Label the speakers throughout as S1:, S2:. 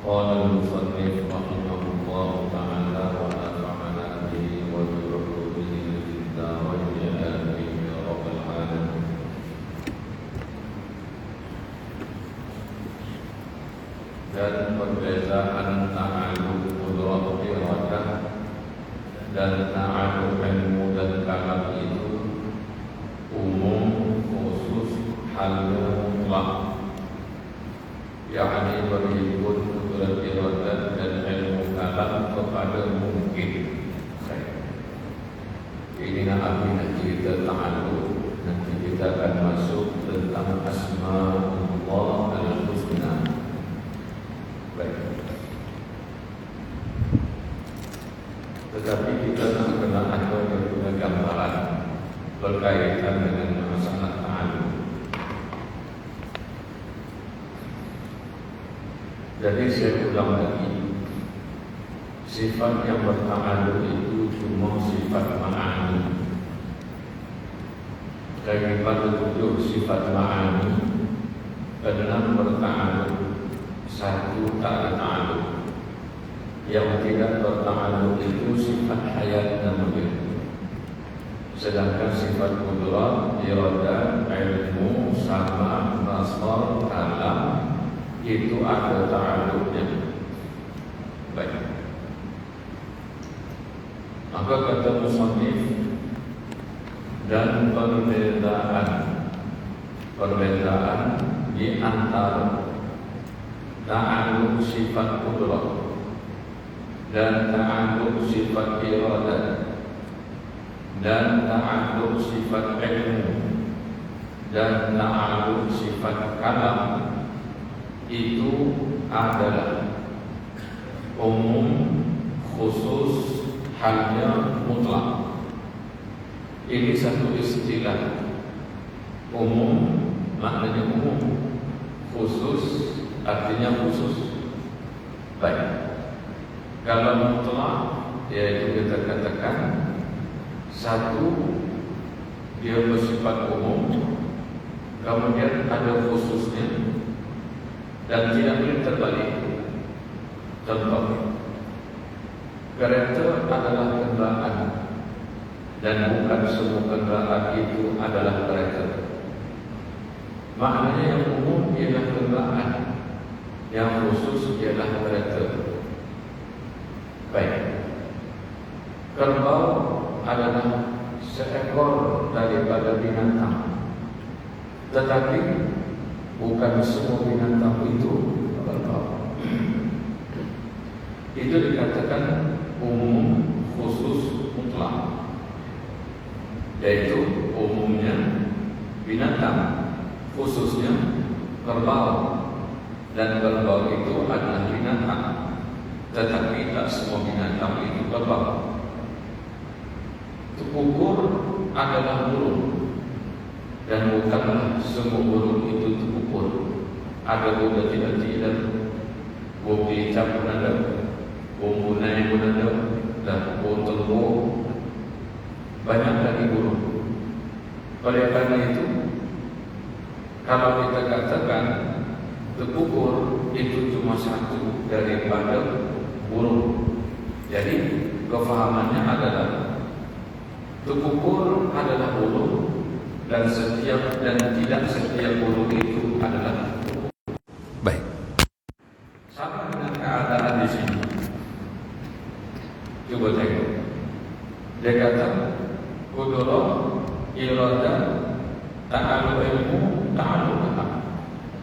S1: قال المصنف رحمه الله تعالى ونفعنا به وبعلومه في الدارين آمين يا رب العالمين. Dan perbedaan ta'alluq qudrat iradah dan ta'alluq ilmu dan kalam itu umum, khusus, halal, mutlak, yakni berhimpun kudrat iradah dan ilmu kalam kepada mungkin. Ini nak cerita ta'alluq. Nanti kita akan masuk tentang asma'ullah al-husna. Tetapi kita nak kena ada punya gambaran berkaitan dengan masalah ta'alluq. Jadi saya ulang lagi, sifat yang berta'alluq itu cuma sifat ma'ani. Daripada 7 sifat ma'ani, 6 berta'alluq, 1 tak ada ta'alluq. Yang tidak berta'alluq itu sifat hayat dan wujud. Sedangkan sifat qudrat, iradah, ilmu, sama, basar, kalam itu ada ta'alluqnya. Baik. Maka kata musannif, dan perbedaan di antara ta'alluq sifat qudrat dan ta'alluq sifat iradah dan ta'alluq sifat ilmu dan ta'alluq sifat kalam itu adalah umum, khusus, halnya, mutlak. Ini satu istilah. Umum maknanya umum, khusus artinya khusus. Baik. Kalau mutlak, yaitu kita katakan satu, dia bersifat umum, kemudian ada khususnya, dan tidak boleh terbalik. Contoh, kereta adalah kendaraan, dan bukan semua kendaraan itu adalah kereta. Maknanya yang umum ialah kendaraan, yang khusus ialah kereta. Baik. Kerbau adalah seekor daripada binatang, tetapi bukan semua binatang itu kerbau. Itu dikatakan umum, khusus, mutlak. Yaitu umumnya binatang, khususnya kerbau. Dan kerbau itu adalah binatang, tetapi tak semua binatang itu kerbau. Tukukur adalah burung, dan bukanlah semua burung itu tukukur. Ada burung tidak, burung kicap pun ada, burung bunai pun ada, dan burung telur. Banyak lagi burung. Oleh karena itu, kalau kita katakan tukukur itu cuma satu daripada burung, jadi kefahamannya adalah tukukur adalah burung, dan setiap dan tidak setiap burung itu adalah tukukur. Baik. Sama dengan keadaan di sini. Coba tengok. Dia kata qudrat, iradah, ta'alluq ilmu, ta'alluq kalam.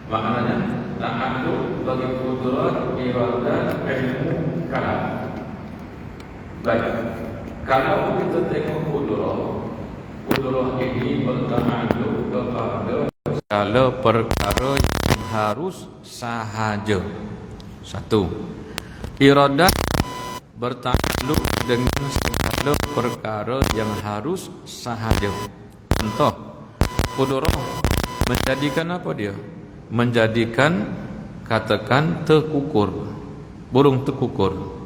S1: Maknanya ta'alluq bagi qudrat, iradah, ilmu, kalam. Baik. Kalau kita tengok qudrat ini berta'alluq kepada segala perkara yang harus sahaja. Satu. Iradah berta'alluq dengan segala perkara yang harus sahaja. Contoh, qudrat menjadikan apa dia? Menjadikan, katakan, tekukur, burung tekukur.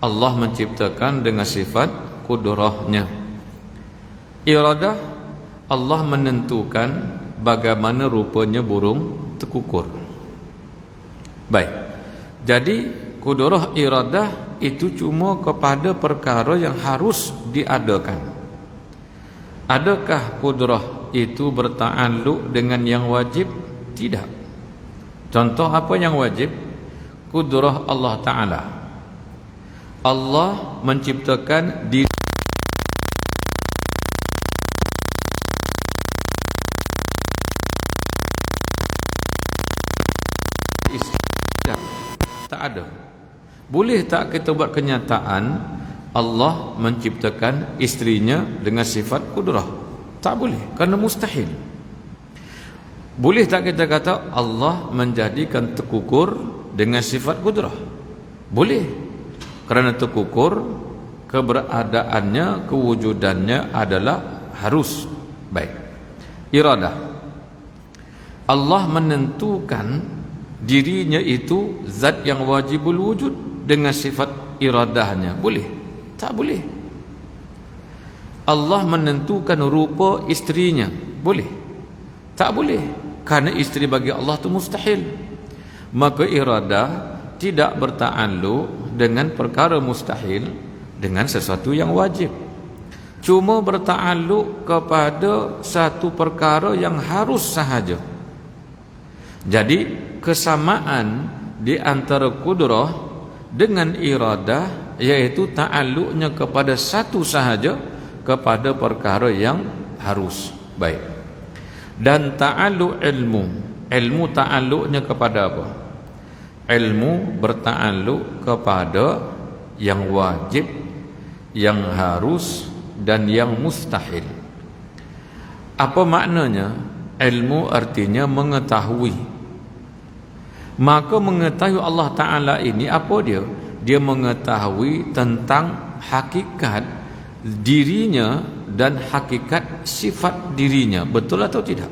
S1: Allah menciptakan dengan sifat qudrahnya. Iradah, Allah menentukan bagaimana rupanya burung tekukur. Baik. Jadi kudrah iradah itu cuma kepada perkara yang harus diadakan. Adakah kudrah itu berta'alluq dengan yang wajib? Tidak. Contoh apa yang wajib? Kudrah Allah Ta'ala. Allah menciptakan diri tak ada. Boleh tak kita buat kenyataan Allah menciptakan istrinya dengan sifat kudrah? Tak boleh, kerana mustahil. Boleh tak kita kata Allah menjadikan tekukur dengan sifat kudrah? Boleh, kerana tekukur keberadaannya, kewujudannya adalah harus. Baik. Iradah. Allah menentukan dirinya itu zat yang wajibul wujud dengan sifat iradahnya. Boleh? Tak boleh. Allah menentukan rupa istrinya. Boleh? Tak boleh, kerana isteri bagi Allah itu mustahil. Maka iradah tidak berta'alluq dengan perkara mustahil dengan sesuatu yang wajib. Cuma berta'alluq kepada satu perkara yang harus sahaja. Jadi kesamaan di antara kudrah dengan iradah iaitu ta'alluqnya kepada satu sahaja, kepada perkara yang harus. Baik. Dan ta'alluq ilmu ta'alluqnya kepada apa? Ilmu berta'alluq kepada yang wajib, yang harus dan yang mustahil. Apa maknanya? Ilmu artinya mengetahui. Maka mengetahui Allah Ta'ala ini apa dia? Dia mengetahui tentang hakikat dirinya dan hakikat sifat dirinya. Betul atau tidak?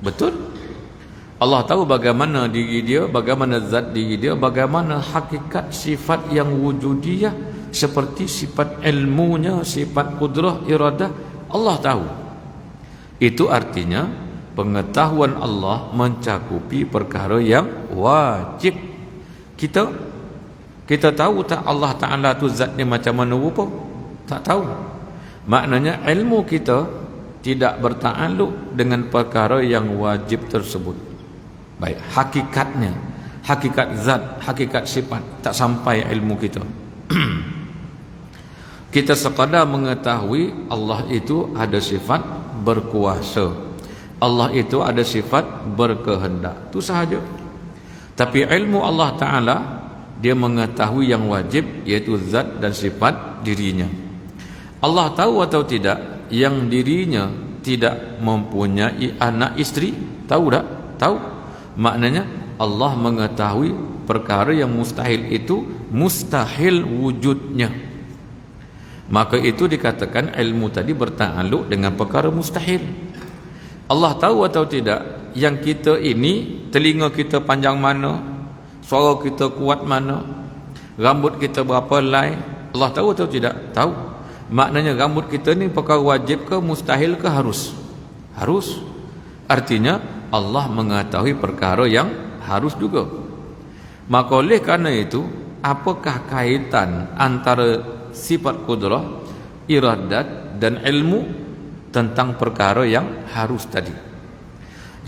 S1: Betul. Allah tahu bagaimana diri dia, bagaimana zat diri dia, bagaimana hakikat sifat yang wujudiyah, seperti sifat ilmunya, sifat kudrah, iradah. Allah tahu. Itu artinya pengetahuan Allah mencakupi perkara yang wajib. Kita tahu tak Allah Ta'ala tu zat dia macam mana rupa? Tak tahu. Maknanya ilmu kita tidak berta'alluq dengan perkara yang wajib tersebut. Baik, hakikatnya, hakikat zat, hakikat sifat, tak sampai ilmu kita. Kita sekadar mengetahui Allah itu ada sifat berkuasa, Allah itu ada sifat berkehendak, itu sahaja. Tapi ilmu Allah Ta'ala, dia mengetahui yang wajib, iaitu zat dan sifat dirinya. Allah tahu atau tidak yang dirinya tidak mempunyai anak isteri? Tahu tak? Tahu. Maknanya Allah mengetahui perkara yang mustahil itu mustahil wujudnya. Maka itu dikatakan ilmu tadi berta'alluq dengan perkara mustahil. Allah tahu atau tidak yang kita ini, telinga kita panjang mana, suara kita kuat mana, rambut kita berapa helai? Allah tahu atau tidak? Tahu. Maknanya rambut kita ni perkara wajib ke mustahil ke harus? Harus. Artinya Allah mengetahui perkara yang harus juga. Maka oleh kerana itu, apakah kaitan antara sifat kudrah, iradat dan ilmu tentang perkara yang harus tadi?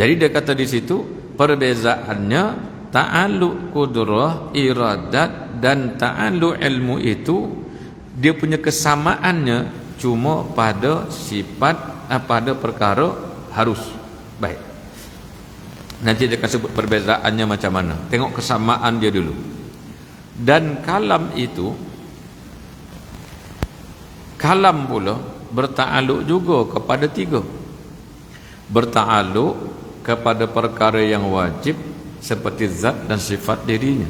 S1: Jadi dia kata di situ perbezaannya ta'alluq kudrah, iradat dan ta'alluq ilmu itu dia punya kesamaannya cuma pada sifat, pada perkara harus. Baik. Nanti dia akan sebut perbezaannya macam mana. Tengok kesamaan dia dulu. Dan kalam itu, kalam pula berta'alluq juga kepada tiga. Berta'alluq kepada perkara yang wajib seperti zat dan sifat dirinya.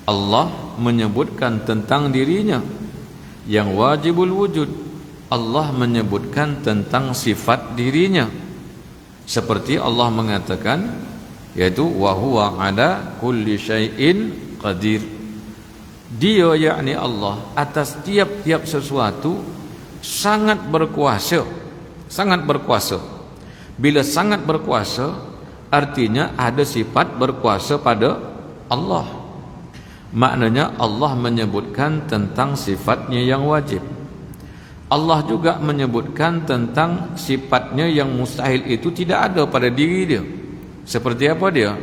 S1: Allah menyebutkan tentang dirinya yang wajibul wujud. Allah menyebutkan tentang sifat dirinya, seperti Allah mengatakan, yaitu wa huwa ala kulli syai'in qadir. Dia, yakni Allah, atas tiap-tiap sesuatu sangat berkuasa. Sangat berkuasa. Bila sangat berkuasa, artinya ada sifat berkuasa pada Allah. Maknanya Allah menyebutkan tentang sifatnya yang wajib. Allah juga menyebutkan tentang sifatnya yang mustahil itu tidak ada pada diri dia. Seperti apa dia?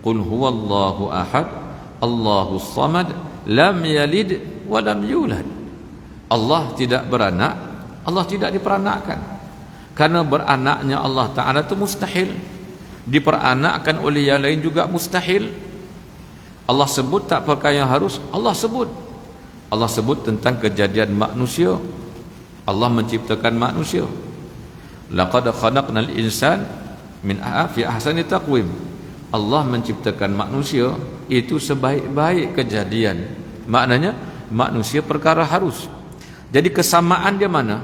S1: Qul huwallahu ahad, Allahus samad, lam yalid wa lam yulad. Allah tidak beranak, Allah tidak diperanakkan. Karena beranaknya Allah Ta'ala itu mustahil. Diperanakkan oleh yang lain juga mustahil. Allah sebut tak perkara yang harus, Allah sebut. Allah sebut tentang kejadian manusia. Allah menciptakan manusia. Laqad khalaqnal insan min fi ahsani taqwim. Allah menciptakan manusia itu sebaik-baik kejadian. Maknanya manusia perkara harus. Jadi kesamaan dia mana?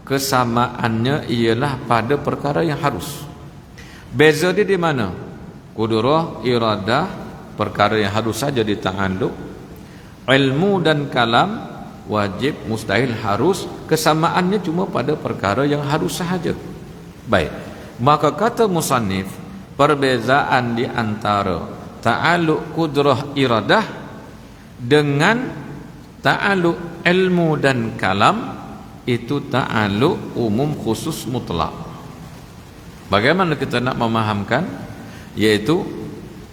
S1: Kesamaannya ialah pada perkara yang harus. Beza dia di mana? Qudrah, iradah, perkara yang harus saja dita'alluq. Ilmu dan kalam, wajib, mustahil, harus. Kesamaannya cuma pada perkara yang harus sahaja. Baik. Maka kata musannif, perbezaan di antara ta'alluq qudrah iradah dengan ta'alluq ilmu dan kalam itu ta'alluq umum khusus mutlak. Bagaimana kita nak memahamkan? Yaitu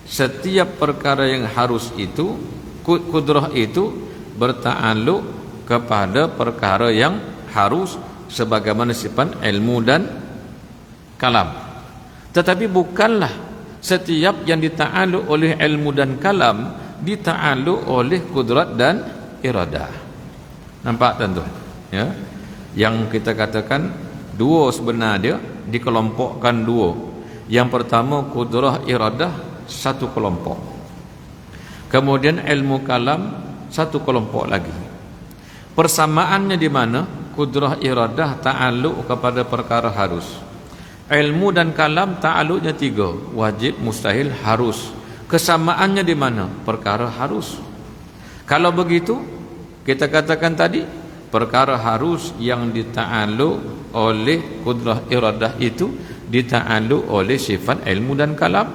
S1: setiap perkara yang harus itu, qudrah itu berta'alluq kepada perkara yang harus sebagaimana sifat ilmu dan kalam. Tetapi bukanlah setiap yang dita'alluq oleh ilmu dan kalam dita'alluq oleh qudrat dan iradah. Nampak tuan-tuan? Ya. Yang kita katakan dua sebenarnya dikelompokkan dua. Yang pertama qudrah iradah satu kelompok. Kemudian ilmu kalam satu kelompok lagi. Persamaannya di mana? Qudrah iradah ta'alluq kepada perkara harus. Ilmu dan kalam ta'alluqnya tiga, wajib, mustahil, harus. Kesamaannya di mana? Perkara harus. Kalau begitu kita katakan tadi perkara harus yang dita'alluq oleh qudrah iradah itu dita'alluq oleh sifat ilmu dan kalam.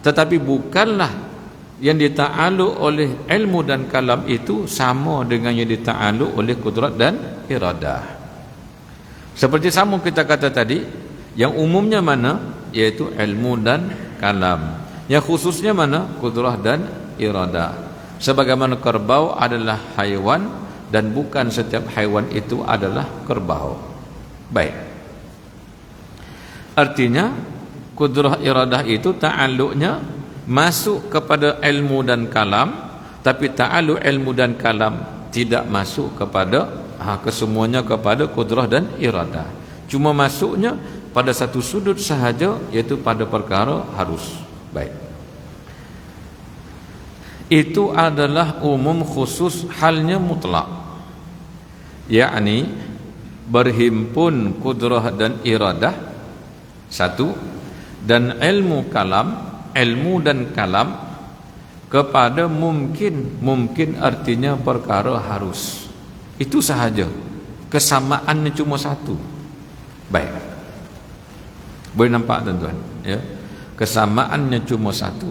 S1: Tetapi bukanlah yang dita'alluq oleh ilmu dan kalam itu sama dengan yang dita'alluq oleh qudrat dan iradah. Seperti sama kita kata tadi, yang umumnya mana? Yaitu ilmu dan kalam. Yang khususnya mana? Qudrah dan iradah. Sebagaimana kerbau adalah haiwan dan bukan setiap haiwan itu adalah kerbau. Baik. Artinya qudrah iradah itu ta'alluqnya masuk kepada ilmu dan kalam, tapi ta'alluq ilmu dan kalam tidak masuk kepada kesemuanya kepada qudrah dan iradah. Cuma masuknya pada satu sudut sahaja, yaitu pada perkara harus. Baik. Itu adalah umum khusus, halnya mutlak. Yakni berhimpun qudrah dan iradah satu, dan ilmu dan kalam kepada mungkin artinya perkara harus. Itu sahaja. Kesamaannya cuma satu. Baik. Boleh nampak tuan-tuan, ya? Kesamaannya cuma satu.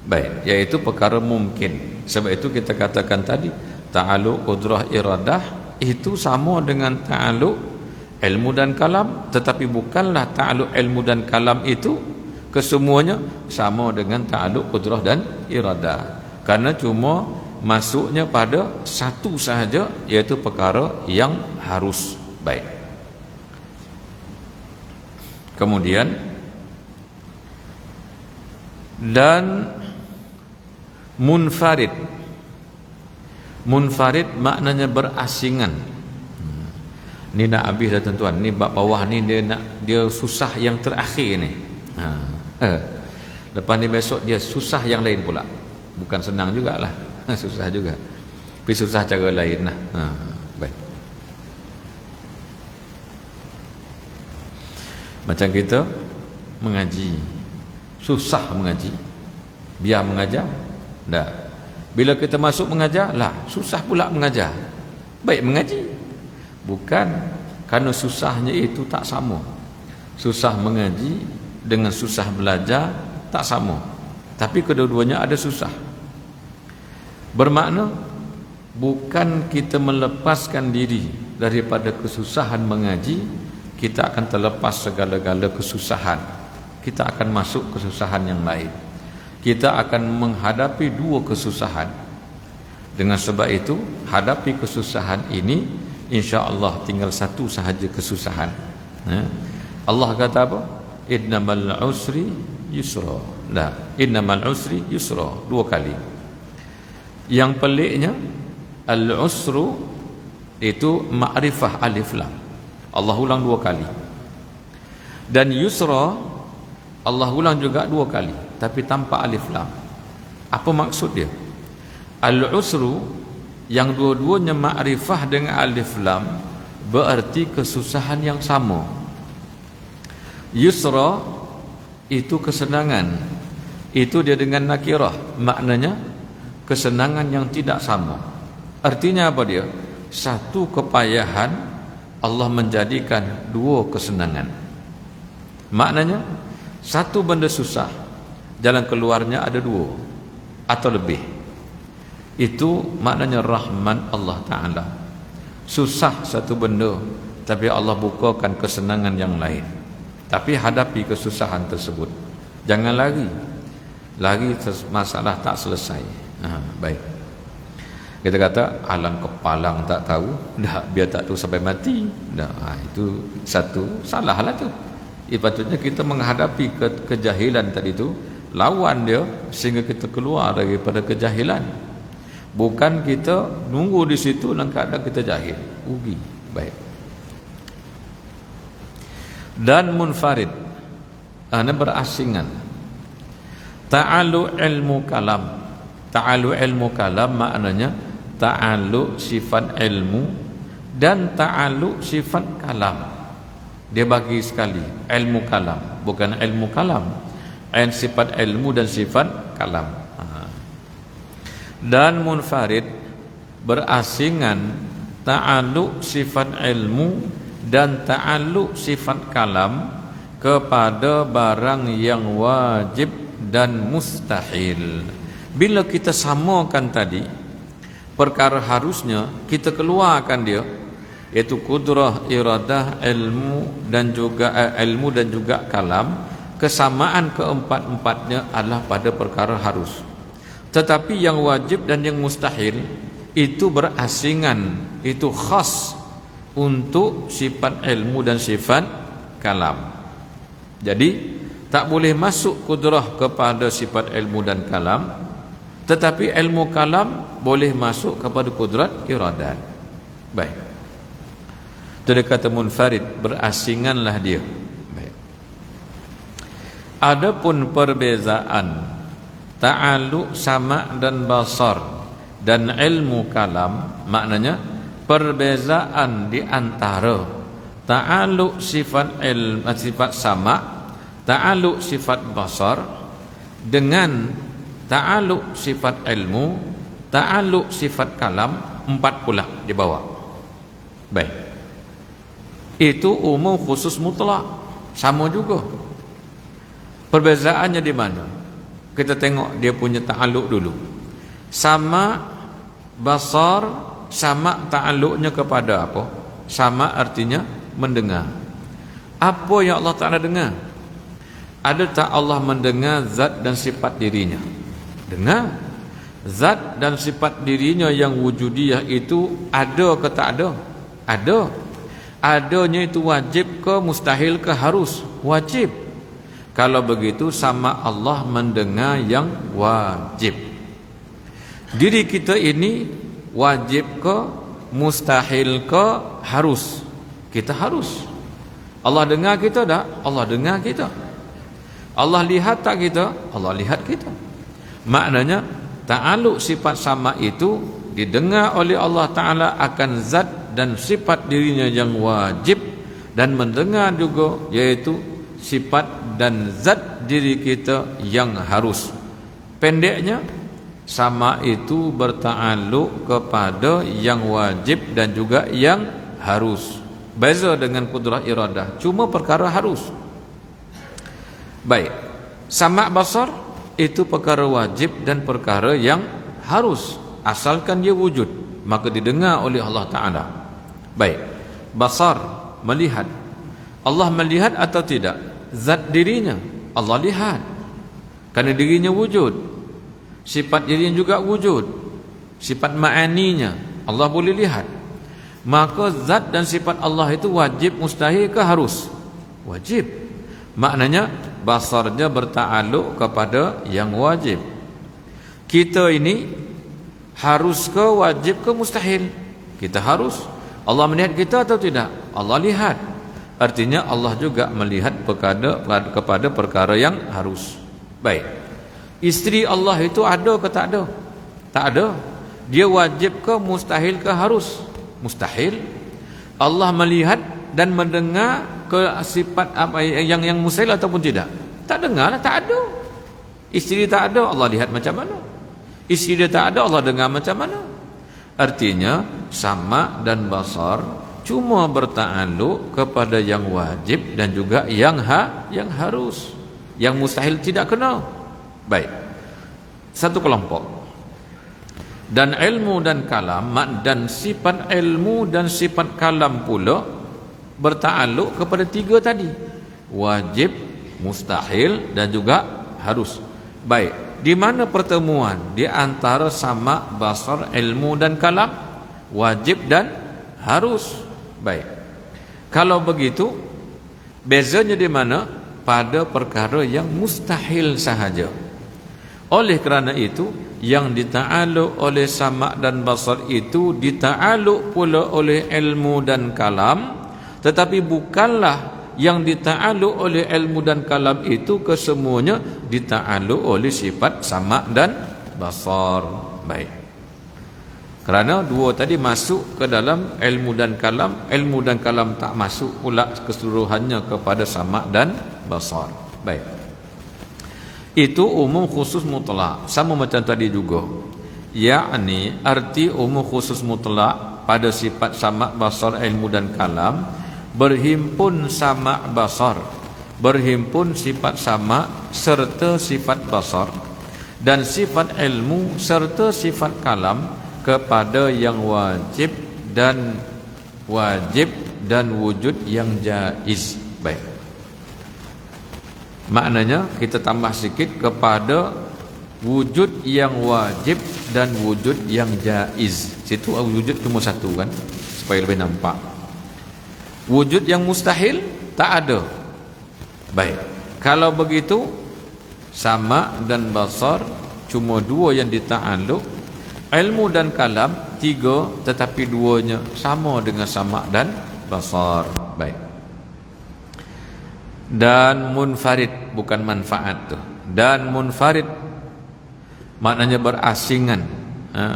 S1: Baik, yaitu perkara mungkin. Sebab itu kita katakan tadi ta'alluq qudrah iradah itu sama dengan ta'alluq ilmu dan kalam, tetapi bukanlah ta'alluq ilmu dan kalam itu kesemuanya sama dengan ta'alluq qudrah dan iradah. Karena cuma masuknya pada satu sahaja, yaitu perkara yang harus. Baik. Kemudian dan munfarid. Munfarid maknanya berasingan. Ni nak habis dah tuan-tuan. Ni bab bawah ni dia susah yang terakhir ni. Lepas ni besok dia susah yang lain pula. Bukan senang jugalah. Susah juga. Tapi susah cara lain lah. Baik. Macam kita mengaji, susah mengaji, biar mengajar, dah. Bila kita masuk mengajar, lah susah pula mengajar. Baik mengaji, bukan karena susahnya itu tak sama. Susah mengaji dengan susah belajar tak sama. Tapi kedua-duanya ada susah. Bermakna bukan kita melepaskan diri daripada kesusahan mengaji, kita akan terlepas segala-gala kesusahan. Kita akan masuk kesusahan yang lain. Kita akan menghadapi dua kesusahan. Dengan sebab itu, hadapi kesusahan ini, insya-Allah tinggal satu sahaja kesusahan. Allah kata apa? Innamal usri yusra. Innamal usri yusra, dua kali. Yang peliknya, al-usru itu ma'rifah alif lam. Allah ulang dua kali. Dan yusra Allah ulang juga dua kali, tapi tanpa alif lam. Apa maksud dia? Al-usru yang dua-duanya ma'rifah dengan alif lam berarti kesusahan yang sama. Yusra itu kesenangan. Itu dia dengan nakirah, maknanya kesenangan yang tidak sama. Artinya apa dia? Satu kepayahan Allah menjadikan dua kesenangan. Maknanya satu benda susah, jalan keluarnya ada dua atau lebih. Itu maknanya rahman Allah Ta'ala. Susah satu benda, tapi Allah bukakan kesenangan yang lain. Tapi hadapi kesusahan tersebut, jangan lari masalah tak selesai. Baik, kita kata alang kepalang tak tahu, dah biar tak tahu sampai mati. Itu satu salah lah tu. Patutnya kita menghadapi kejahilan tadi tu, lawan dia sehingga kita keluar daripada kejahilan. Bukan kita nunggu di situ dalam keadaan kita jahil, rugi. Baik. Dan munfarid, berasingan. Ta'alu ilmu kalam. Ta'alu ilmu kalam maknanya ta'alu sifat ilmu dan ta'alu sifat kalam. Dia bagi sekali ilmu kalam, bukan ilmu kalam, sifat ilmu dan sifat kalam. Dan munfarid berasingan ta'alluq sifat ilmu dan ta'alluq sifat kalam kepada barang yang wajib dan mustahil. Bila kita samakan tadi, perkara harusnya kita keluarkan dia, iaitu kudrah, iradah, ilmu dan juga kalam. Kesamaan keempat-empatnya adalah pada perkara harus. Tetapi yang wajib dan yang mustahil itu berasingan, itu khas untuk sifat ilmu dan sifat kalam. Jadi tak boleh masuk kudrah kepada sifat ilmu dan kalam, tetapi ilmu kalam boleh masuk kepada kudrat iradat. Baik. Itu dia kata munfarid, berasinganlah dia. Baik. Adapun perbezaan ta'alluq sama dan basar dan ilmu kalam, maknanya perbezaan di antara ta'alluq sifat sama, ta'alluq sifat basar dengan ta'alluq sifat ilmu, ta'alluq sifat kalam, 4 pula di bawah. Baik. Itu umum khusus mutlak, sama juga. Perbezaannya di mana? Kita tengok dia punya ta'alluq dulu. Sama basar, sama ta'alluqnya kepada apa? Sama artinya mendengar. Apa yang Allah Ta'ala dengar? Ada tak Allah mendengar zat dan sifat dirinya? Dengar. Zat dan sifat dirinya yang wujudiyah itu ada ke tak ada? Ada. Adanya itu wajib ke mustahil ke harus? Wajib. Kalau begitu sama Allah mendengar yang wajib. Diri kita ini wajib ke mustahil ke harus? Kita harus. Allah dengar kita tak? Allah dengar kita. Allah lihat tak kita? Allah lihat kita. Maknanya ta'alluq sifat sama itu didengar oleh Allah Ta'ala akan zat dan sifat dirinya yang wajib, dan mendengar juga yaitu sifat dan zat diri kita yang harus. Pendeknya, sama itu berta'alluq kepada yang wajib dan juga yang harus. Beza dengan kudrah iradah, cuma perkara harus. Baik, sama' basar itu perkara wajib dan perkara yang harus. asalkan dia wujud, maka didengar oleh Allah Ta'ala. Baik, basar, melihat. Allah melihat atau tidak? Zat dirinya Allah lihat, kerana dirinya wujud. Sifat dirinya juga wujud. Sifat ma'aninya Allah boleh lihat. Maka zat dan sifat Allah itu wajib, mustahil ke harus? Wajib. Maknanya basarnya bertakluk kepada yang wajib. Kita ini harus ke wajib ke mustahil? Kita harus. Allah melihat kita atau tidak? Allah lihat. Artinya Allah juga melihat kepada perkara yang harus. Baik. Isteri Allah itu ada ke tak ada? Tak ada. Dia wajib ke mustahil ke harus? Mustahil. Allah melihat dan mendengar ke sifat apa yang mustahil ataupun tidak? Tak dengar lah, tak ada. Isteri tak ada, Allah lihat macam mana? Isteri dia tak ada, Allah dengar macam mana? Artinya sama dan basar cuma bertakluk kepada yang wajib dan juga yang harus. Yang mustahil tidak kena. Baik. Satu kelompok. Dan ilmu dan kalam, dan sifat ilmu dan sifat kalam pula bertakluk kepada tiga tadi. Wajib, mustahil dan juga harus. Baik. Di mana pertemuan di antara sama, basar, ilmu dan kalam? Wajib dan harus. Baik. Kalau begitu, bezanya di mana? Pada perkara yang mustahil sahaja. Oleh kerana itu, yang dita'aluk oleh sama' dan basar itu dita'aluk pula oleh ilmu dan kalam, tetapi bukanlah yang dita'aluk oleh ilmu dan kalam itu kesemuanya dita'aluk oleh sifat sama' dan basar. Baik. Kerana dua tadi masuk ke dalam ilmu dan kalam tak masuk pula keseluruhannya kepada sama' dan basar. Baik. Itu umum khusus mutlak, sama macam tadi juga. Yakni arti umum khusus mutlak pada sifat sama', basar, ilmu dan kalam, berhimpun sama' basar, berhimpun sifat sama' serta sifat basar, dan sifat ilmu serta sifat kalam kepada yang wajib dan wujud yang jaiz. Baik. Maknanya kita tambah sikit kepada wujud yang wajib dan wujud yang jaiz. Situ wujud cuma satu kan, supaya lebih nampak. Wujud yang mustahil tak ada. Baik. Kalau begitu, sama dan basar cuma dua yang dita'aluk. Ilmu dan kalam tiga, tetapi duanya sama dengan sama dan basar. Baik. Dan munfarid, bukan manfaat tu. Dan munfarid maknanya berasingan.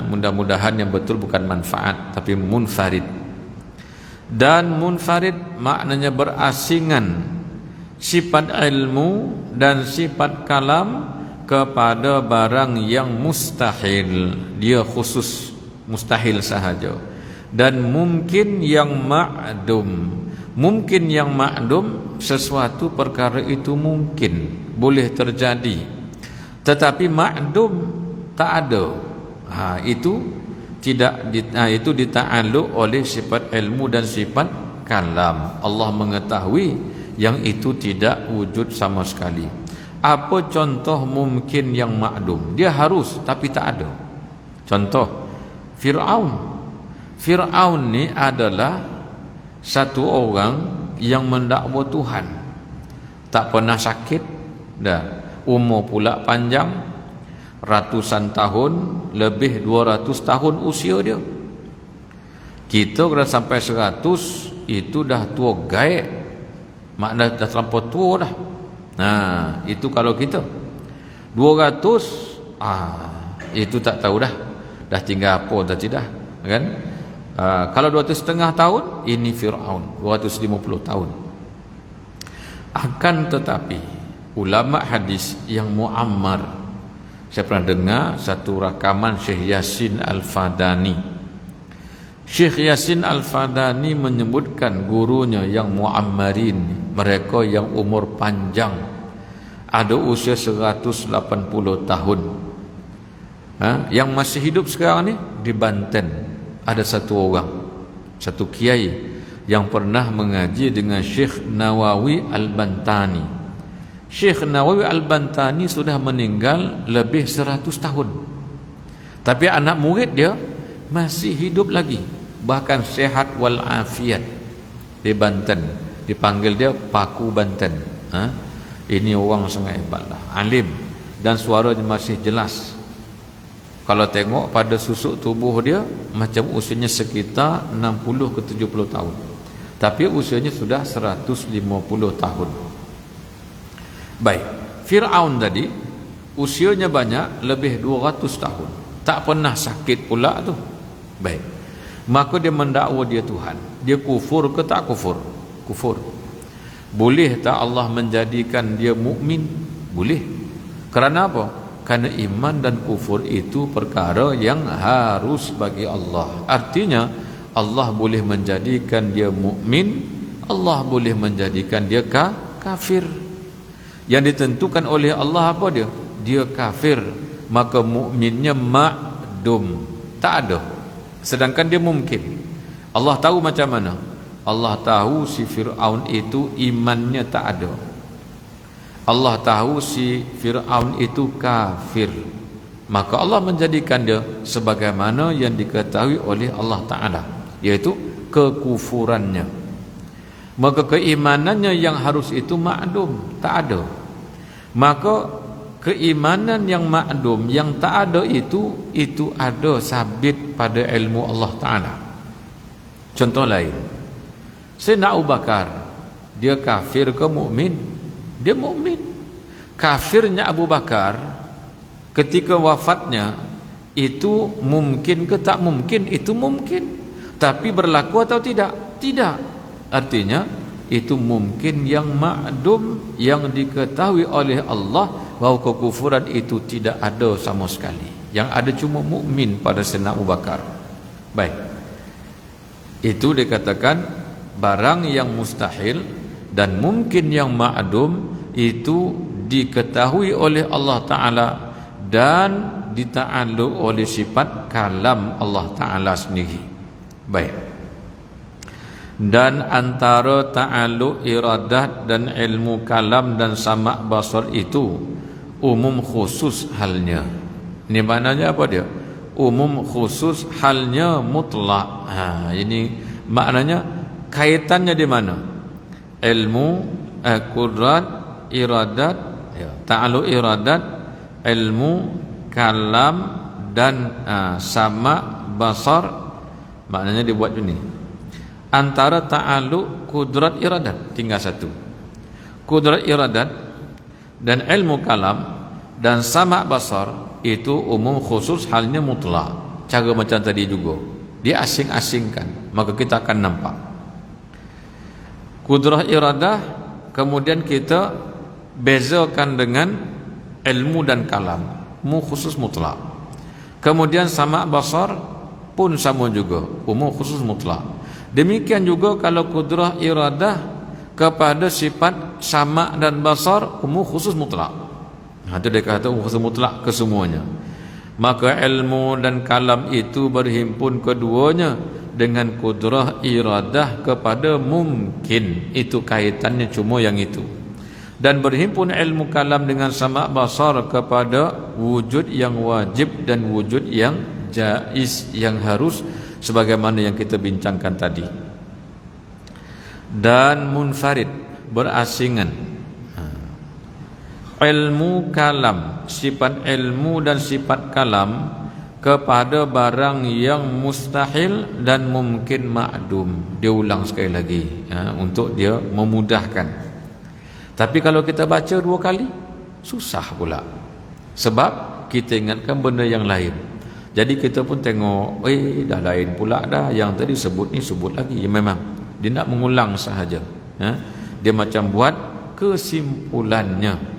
S1: Mudah-mudahan yang betul bukan manfaat, tapi munfarid. Dan munfarid maknanya berasingan sifat ilmu dan sifat kalam kepada barang yang mustahil. Dia khusus mustahil sahaja. Dan mungkin yang ma'dum. Mungkin yang ma'dum, sesuatu perkara itu mungkin boleh terjadi, tetapi ma'dum tak ada. Itu tidak itu dita'aluk oleh sifat ilmu dan sifat kalam. Allah mengetahui yang itu tidak wujud sama sekali. Apa contoh mungkin yang ma'dum? Dia harus tapi tak ada. Contoh Fir'aun. Fir'aun ni adalah satu orang yang mendakwa Tuhan, tak pernah sakit dah, umur pula panjang, ratusan tahun, lebih 200 tahun usia dia. Kita kalau sampai 100 itu dah tua gaib, makna dah terlampau tua dah. Itu kalau kita 200, itu tak tahu dah tinggal apa dah tidak kan. Kalau 200,5 tahun, ini Fir'aun 250 tahun. Akan tetapi ulama hadis yang muammar, saya pernah dengar satu rakaman Syekh Yasin Al-Fadani. Syekh Yasin Al-Fadani menyebutkan gurunya yang muammarin, mereka yang umur panjang, ada usia 180 tahun. Yang masih hidup sekarang ni di Banten ada satu orang, satu kiai yang pernah mengaji dengan Syekh Nawawi Al-Bantani. Syekh Nawawi Al-Bantani sudah meninggal lebih 100 tahun, tapi anak murid dia masih hidup lagi, bahkan sehat walafiat di Banten. Dipanggil dia Paku Banten. Ini orang sangat hebat lah, alim, dan suaranya masih jelas. Kalau tengok pada susuk tubuh dia, macam usianya sekitar 60 ke 70 tahun, tapi usianya sudah 150 tahun. Baik, Fir'aun tadi usianya banyak, lebih 200 tahun, tak pernah sakit pula tu. Baik, maka dia mendakwa dia Tuhan. Dia kufur ke tak kufur? Kufur. Boleh tak Allah menjadikan dia mukmin? Boleh. Kerana apa? Kerana iman dan kufur itu perkara yang harus bagi Allah. Artinya Allah boleh menjadikan dia mukmin, Allah boleh menjadikan dia kafir. Yang ditentukan oleh Allah apa dia? Dia kafir, maka mukminnya ma'dum, tak ada. Sedangkan dia mungkin. Allah tahu macam mana? Allah tahu si Fir'aun itu imannya tak ada. Allah tahu si Fir'aun itu kafir, maka Allah menjadikan dia sebagaimana yang diketahui oleh Allah Ta'ala, yaitu kekufurannya. Maka keimanannya yang harus itu ma'dum, tak ada. Maka keimanan yang ma'dum, yang tak ada itu ada sabit pada ilmu Allah Ta'ala. Contoh lain, Sayyidina Abu Bakar, dia kafir ke mukmin? Dia mukmin. Kafirnya Abu Bakar ketika wafatnya itu mungkin ke tak mungkin? Itu mungkin. Tapi berlaku atau tidak? Tidak. Artinya itu mungkin yang ma'dum, yang diketahui oleh Allah bahawa kekufuran itu tidak ada sama sekali. Yang ada cuma mukmin pada Sayyidina Abu Bakar. Baik, itu dikatakan barang yang mustahil dan mungkin yang ma'dum itu diketahui oleh Allah Ta'ala dan dita'alluq oleh sifat kalam Allah Ta'ala sendiri. Baik, dan antara ta'alluq iradat dan ilmu kalam dan sama' basar itu umum khusus halnya. Ini maknanya apa dia? Umum khusus halnya mutlak. Ini maknanya kaitannya di mana? Ilmu, qudrat, iradat, ta'alluq iradat, ilmu, kalam dan sama' basar. Maknanya dibuat ini. Antara ta'alluq, kudrat, iradat, tinggal satu. Kudrat, iradat dan ilmu kalam dan sama' basar itu umum khusus halnya mutlak. Cara macam tadi juga, dia asing-asingkan, maka kita akan nampak. Kudrah, iradah kemudian kita bezakan dengan ilmu dan kalam, umum khusus mutlak. Kemudian sama' basar pun sama juga, umum khusus mutlak. Demikian juga kalau kudrah iradah kepada sifat sama' dan basar, umum khusus mutlak. Itu dia kata umum khusus mutlak ke semuanya. Maka ilmu dan kalam itu berhimpun keduanya dengan kudrah iradah kepada mungkin. Itu kaitannya cuma yang itu. Dan berhimpun ilmu kalam dengan sama' basar kepada wujud yang wajib dan wujud yang jaiz, yang harus, sebagaimana yang kita bincangkan tadi. Dan munfarid, berasingan. Ilmu kalam, sifat ilmu dan sifat kalam kepada barang yang mustahil dan mungkin ma'dum. Dia ulang sekali lagi untuk dia memudahkan. Tapi kalau kita baca 2 kali susah pula, sebab kita ingatkan benda yang lain. Jadi kita pun tengok, dah lain pula dah, yang tadi sebut ni sebut lagi. Ya, memang dia nak mengulang sahaja. Dia macam buat kesimpulannya.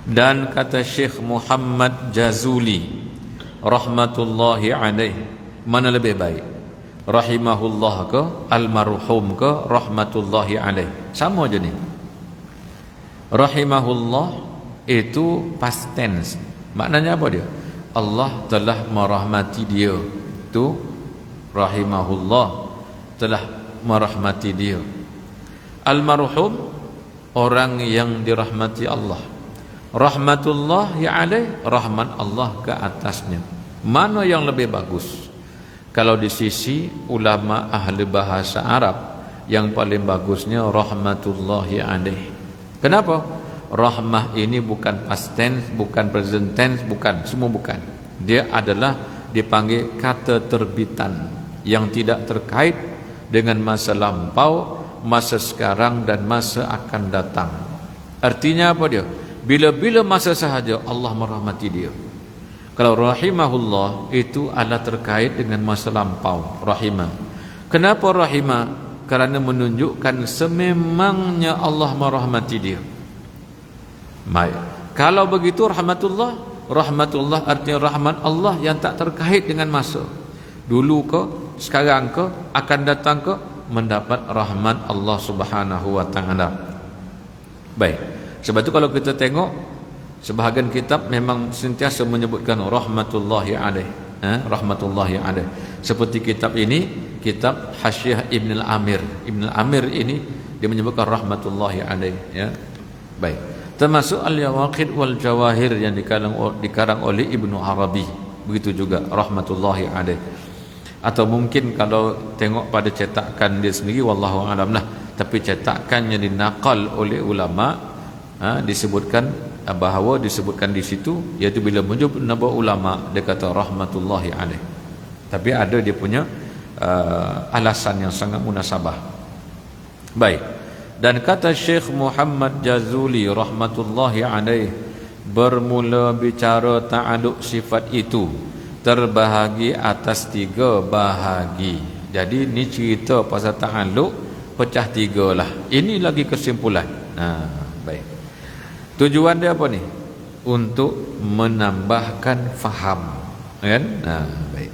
S1: Dan kata Syekh Muhammad Jazuli rahmatullahi alaih, mana lebih baik? Rahimahullah ke almarhum ke rahmatullahi alaih? Sama je ni. Rahimahullah itu past tense. Maknanya apa dia? Allah telah merahmati dia. Itu rahimahullah, telah merahmati dia. Almarhum, orang yang dirahmati Allah. Rahmatullah ya alaih, rahmat Allah ke atasnya. Mana yang lebih bagus? Kalau di sisi ulama ahli bahasa Arab, yang paling bagusnya rahmatullahi alaih. Kenapa? Rahmah ini bukan past tense, bukan present tense, bukan, semua bukan. Dia adalah dipanggil kata terbitan yang tidak terkait dengan masa lampau, masa sekarang dan masa akan datang. Artinya apa dia? Bila-bila masa sahaja Allah merahmati dia. Kalau rahimahullah itu adalah terkait dengan masa lampau, rahimah. Kenapa rahimah? Kerana menunjukkan sememangnya Allah merahmati dia. Baik. Kalau begitu rahmatullah, rahmatullah artinya rahmat Allah yang tak terkait dengan masa. Dulu ke, sekarang ke, akan datang ke, mendapat rahmat Allah Subhanahu wa taala. Baik. Sebab itu kalau kita tengok sebahagian kitab memang sentiasa menyebutkan rahmatullahi alaih, rahmatullahi alaih. Seperti kitab ini, kitab Hasyiah Ibn al-Amir. Ibn al-Amir ini dia menyebutkan rahmatullahi alaih, ya. Baik. Termasuk Al-Yawaqid wal Jawahir yang dikarang oleh Ibnu Arabi. Begitu juga rahmatullahi alaih. Atau mungkin kalau tengok pada cetakan dia sendiri, wallahu alam lah, tapi cetakannya dinaqal oleh ulama, disebutkan bahawa disebutkan di situ, iaitu bila menyebut nama ulama dia kata rahmatullahi alaih, tapi ada dia punya alasan yang sangat munasabah. Baik. Dan kata Syekh Muhammad Jazuli rahmatullahi alaih, bermula bicara ta'aluk sifat itu terbahagi atas 3 bahagi. Jadi ni cerita pasal ta'aluk pecah 3 lah. Ini lagi kesimpulan. Baik. Tujuan dia apa ni? Untuk menambahkan faham, kan? Baik.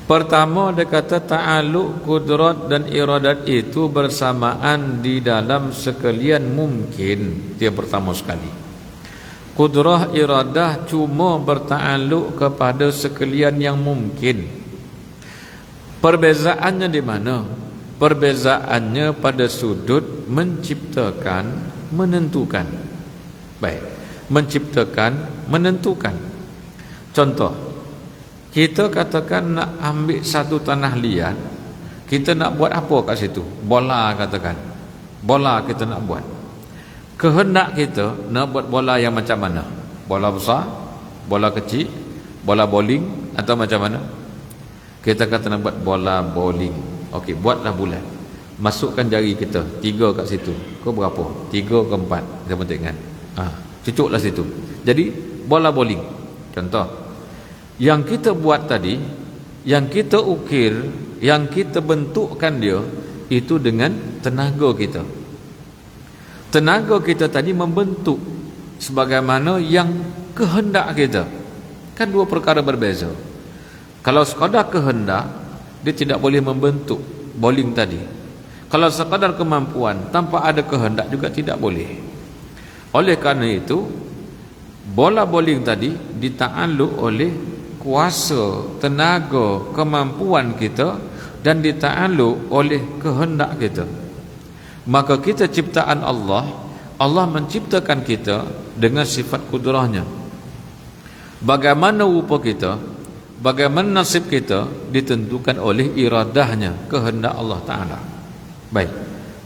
S1: Pertama dia kata ta'aluk kudrat dan iradat itu bersamaan di dalam sekalian mungkin. Dia pertama sekali. Kudrah iradah cuma berta'aluk kepada sekalian yang mungkin. Perbezaannya di mana? Perbezaannya pada sudut menciptakan, menentukan. Baik, menciptakan, menentukan. Contoh, kita katakan nak ambil satu tanah liat, kita nak buat apa kat situ? Bola katakan. Bola kita nak buat. Kehendak kita nak buat bola yang macam mana? Bola besar, bola kecil, bola bowling atau macam mana? Kita kata nak buat bola bowling. Okey, buatlah bulat. Masukkan jari kita 3 kat situ. Kau berapa? 3 ke 4? Kita pun tengok. Cucuklah situ. Jadi bola bowling. Contoh. Yang kita buat tadi, yang kita ukir, yang kita bentukkan dia, itu dengan tenaga kita. Tenaga kita tadi membentuk sebagaimana yang kehendak kita. Kan 2 perkara berbeza. Kalau sekadar kehendak, dia tidak boleh membentuk bowling tadi. Kalau sekadar kemampuan tanpa ada kehendak juga tidak boleh. Oleh kerana itu, bola bowling tadi dita'alluq oleh kuasa, tenaga, kemampuan kita dan dita'alluq oleh kehendak kita. Maka kita ciptaan Allah, Allah menciptakan kita dengan sifat kudrahnya. Bagaimana rupa kita, bagaimana nasib kita ditentukan oleh iradahnya, kehendak Allah Ta'ala. Baik,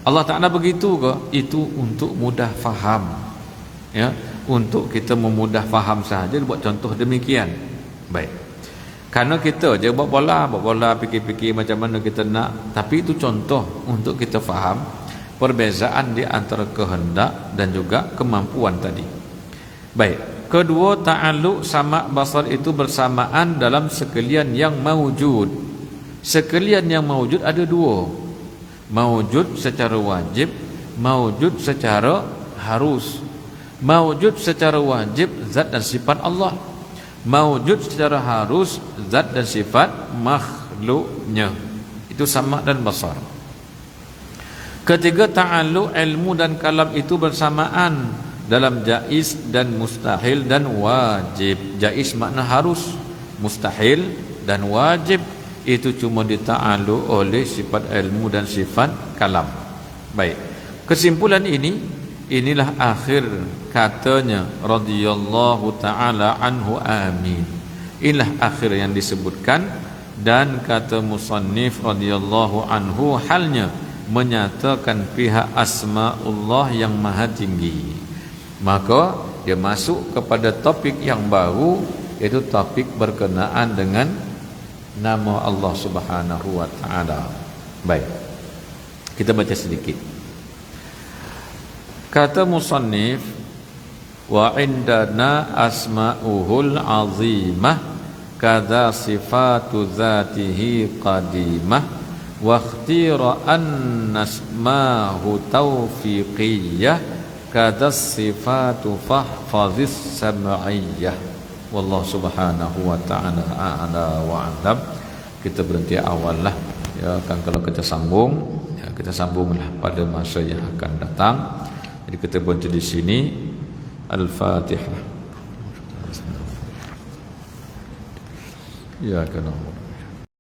S1: Allah Ta'ala begitu ke? Itu untuk mudah faham, ya, untuk kita memudah faham sahaja. Buat contoh demikian. Baik, karena kita je buat bola, fikir-fikir macam mana kita nak. Tapi itu contoh untuk kita faham perbezaan di antara kehendak dan juga kemampuan tadi. Baik, kedua, ta'alluq sama' basar itu bersamaan dalam sekalian yang mawujud. Sekalian yang mawujud ada 2. Mawujud secara wajib, mawujud secara harus. Mawujud secara wajib zat dan sifat Allah. Mawujud secara harus zat dan sifat makhluknya. Itu sama' dan basar. Ketiga, ta'alluq ilmu dan kalam itu bersamaan dalam jaiz dan mustahil dan wajib. Jaiz makna harus, mustahil dan wajib itu cuma dita'alluq oleh sifat ilmu dan sifat kalam. Baik, kesimpulan inilah akhir katanya radhiyallahu taala anhu amin. Inilah akhir yang disebutkan, dan kata musannif radhiyallahu anhu halnya menyatakan pihak asmaullah yang maha tinggi. Maka dia masuk kepada topik yang baru, iaitu topik berkenaan dengan nama Allah Subhanahu wa taala. Baik, kita baca sedikit. Kata musannif, wa indana asma'uhul azimah kadza sifatu dzatihi qadimah wa ikhtira an asma'u taufiqiyah kadza sifatu fahfazis sam'iyyah. Wallahu subhanahu wa ta'ala a'la wa a'lam. Kita berhenti awal lah ya, kan kalau kita sambung ya, kita sambunglah pada masa yang akan datang. Jadi kita berhenti di sini. Al-Fatihah. Ya kan.